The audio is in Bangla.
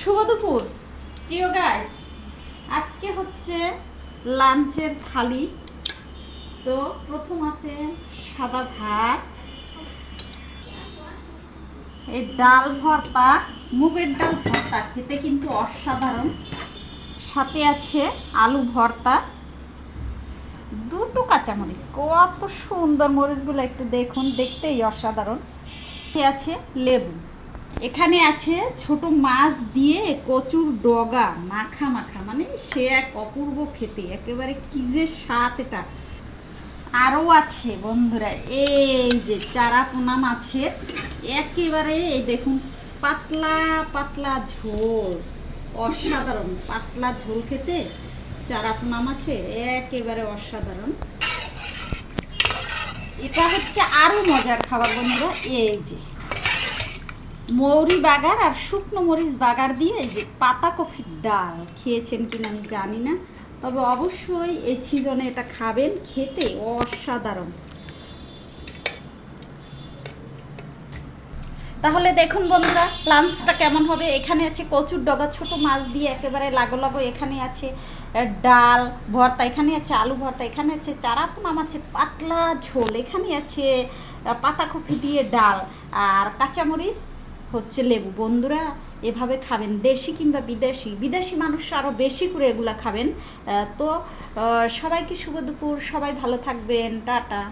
শুভ দুপুর প্রিয় গাইস। আজকে হচ্ছে লাঞ্চের থালি। তো প্রথম আছে সাদা ভাত, এই ডাল ভর্তা, মুগের ডাল ভর্তা খেতে কিন্তু অসাধারণ। সাথে আছে আলু ভর্তা, দুটো কাঁচামরিচ, কত সুন্দর মরিচগুলো একটু দেখুন, দেখতেই অসাধারণ। আছে লেবু, এখানে আছে ছোট মাছ দিয়ে কচুর ডগা মাখা মাখা, মানে সে এক অপূর্ব খেতে, একেবারে কি যে স্বাদ এটা। আরও আছে বন্ধুরা এই যে চারাপোনা মাছের একেবারে এই দেখুন পাতলা পাতলা ঝোল, অসাধারণ পাতলা ঝোল খেতে চারাপোনা মাছের একেবারে অসাধারণ। এটা হচ্ছে আরও মজার খাবার বন্ধুরা, এই যে মৌরি বাগার আর শুকনো মরিচ বাগার দিয়ে এই যে পাতাকপির ডাল, খেয়েছেন কিনা আমি জানি না, তবে অবশ্যই এই সিজনে এটা খাবেন, খেতে অসাধারণ। তাহলে দেখুন বন্ধুরা লাঞ্চটা কেমন হবে। এখানে আছে কচুর ডগা ছোট মাছ দিয়ে একেবারে লাগো লাগো, এখানে আছে ডাল ভর্তা, এখানে আছে আলু ভর্তা, এখানে আছে চারাপোনা মাছের পাতলা ঝোল, এখানে আছে পাতাকপি দিয়ে ডাল আর কাঁচামরিচ হচ্ছে লেবু। বন্ধুরা এভাবে খাবেন, দেশি কিংবা বিদেশি, বিদেশি মানুষ আরও বেশি করে এগুলা খাবেন। তো সবাইকে শুভ দুপুর, সবাই ভালো থাকবেন, টাটা।